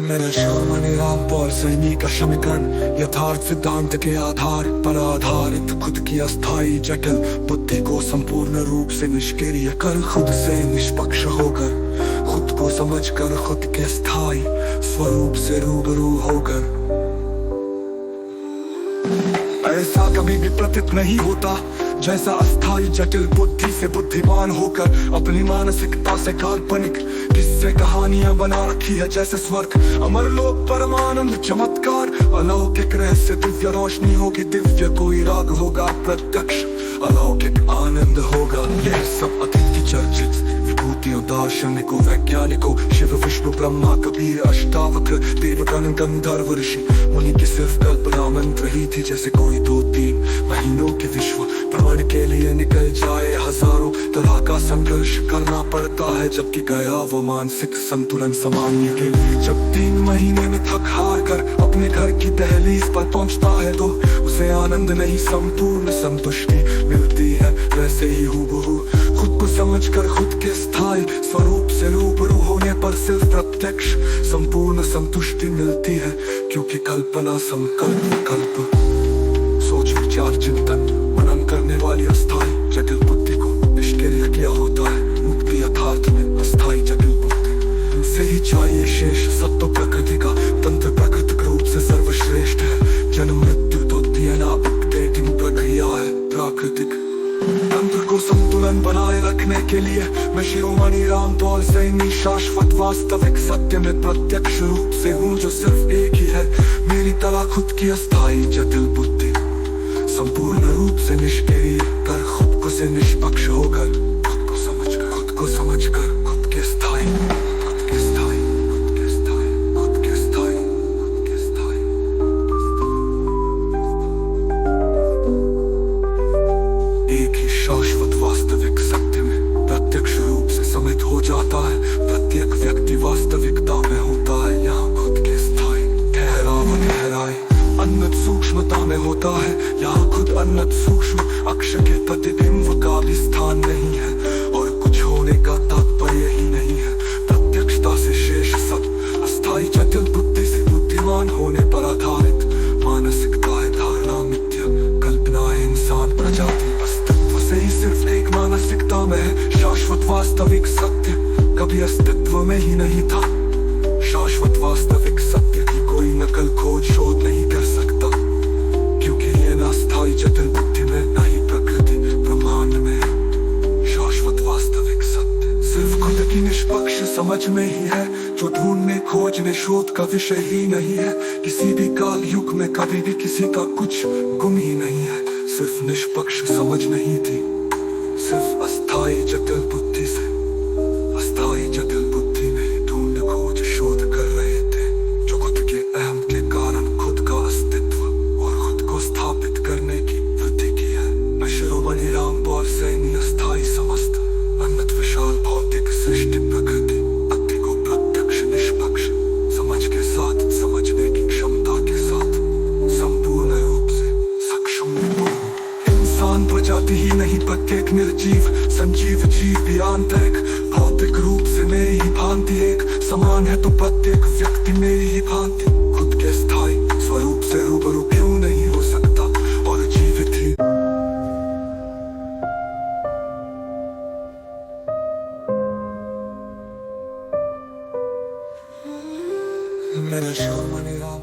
मेरा शोमनी राम पॉल सैनी का समीकरण यथार्थ सिद्धांत के आधार पर आधारित खुद की अस्थाई जटिल बुद्धि को संपूर्ण रूप से निष्क्रिय कर खुद से निष्पक्ष होकर खुद को समझकर खुद के स्थायी स्वरूप से रूबरू होकर। ऐसा कभी भी प्रतीत नहीं होता जैसा अस्थाई जटिल बुद्धि से बुद्धिमान होकर अपनी मानसिकता से काल्पनिक किस्से कहानियां बना रखी है, जैसे स्वर्ग अमर लोक परमानंद चमत्कार अलौकिक रहस्य दिव्य रोशनी होगी, दिव्य कोई राग होगा, प्रत्यक्ष अलौकिक आनंद होगा। यह सब अतिथि चर्चित विभूतियों दार्शनिकों वैज्ञानिकों शिव विष्णु ब्रह्मा कबीर अष्टावक्र देवगण गंधर्व ऋषि मुनि की सिर्फ कल्पना मंत्र ही थी, जैसे कोई 2-3 महीनों के विश्व भ्रमण के लिए निकल जाए हजारों तरह का संघर्ष करना पड़ता है, जबकि गया वो मानसिक संतुलन समान्य के लिए जब 3 महीने में थक हार कर अपने घर की दहलीज पर पहुंचता है तो उसे आनंद नहीं संपूर्ण संतुष्टि मिलती है। वैसे ही हूबहू खुद को समझकर खुद के स्थायी स्वरूप से रूबरू होने पर सिर्फ प्रत्यक्ष संपूर्ण संतुष्टि मिलती है, क्योंकि कल्पना संकल्प कल्प सोच विचार चिंतन मनन करने वाली अस्थाई जटिल बुद्धि को निष्क्रिय किया होता है। मुक्ति यथार्थ में अस्थाई जटिल बुद्धि से ही चाहिए शेष सत्व प्रकृति का तंत्र प्राकृतिक रूप से सर्वश्रेष्ठ है। जन्म मृत्यु तो DNA अपडेटिंग प्रक्रिया है, प्राकृतिक तंत्र को संतुलन बनाए रखने के लिए मैं शिरोमणि राम पॉल सैनी शाश्वत वास्तविक सत्य में प्रत्यक्ष रूप से हूँ, जो सिर्फ एक ही है मेरी तरह खुद की अस्थाई जटिल बुद्धि संपूर्ण रूप से निष्क्रिय कर खुद को से निष्पक्ष होकर खुद को समझकर खुद के स्थायी एक ही शाश्वत वास्तविक सत्य में प्रत्यक्ष रूप से समित हो जाता है। प्रत्येक व्यक्ति वास्तविकता में होता है, यहाँ खुद के स्थायी ठहराव गहराई अन्नत सूक्ष्मता में होता है, यहाँ खुद अन्नत सूक्ष्म अक्षर के प्रतिबिंब का भी स्थान नहीं है और कुछ होने का तात्पर्य ही नहीं है। प्रत्यक्षता से शेष सब अस्थाई जटिल बुद्धि से बुद्धिमान होने पर आधारित मानसिकता है, धारणा मिथ्या कल्पना है, इंसान प्रजाति अस्तित्व से ही सिर्फ एक मानसिकता में है। शाश्वत वास्तविक सत्य कभी अस्तित्व में ही नहीं था। शाश्वत वास्तविक सत्य की कोई नकल खोज शोध नहीं कर सकता, क्योंकि ये ना स्थायी जटिल बुद्धि में ना ही प्रकृति ब्रह्मांड में। शाश्वत वास्तविक सत्य सिर्फ खुद की निष्पक्ष समझ में ही है, जो ढूंढने खोजने शोध का विषय ही नहीं है। किसी भी काल युग में कभी भी किसी का कुछ गुम ही नहीं है, सिर्फ निष्पक्ष समझ नहीं थी, सिर्फ अस्थायी जटिल बुद्धि से अस्थायी जटिल बुद्धि में ढूंढ खोज शोध कर रहे थे, जो खुद के अहम के कारण खुद का अस्तित्व और खुद को स्थापित करने की वृत्ति की है। मैं शिरोमणि राम पॉल सैनी अस्थायी समस्त अनंत विशाल भौतिक सृष्टि प्रकृति अति को प्रत्यक्ष निष्पक्ष समझ के साथ समझने की क्षमता के साथ संपूर्ण रूप से सक्षम हूँ। इंसान प्रजाति ही नहीं प्रत्येक निर्जीव संजीव जीव भी आंतरिक भौतिक रूप से मेरी ही भांति एक समान है, तो प्रत्येक व्यक्ति मेरी ही भांति खुद के स्थायी स्वरूप से रूबरू क्यों नहीं हो सकता और जीवित ही। मेरा शिरोमणि राम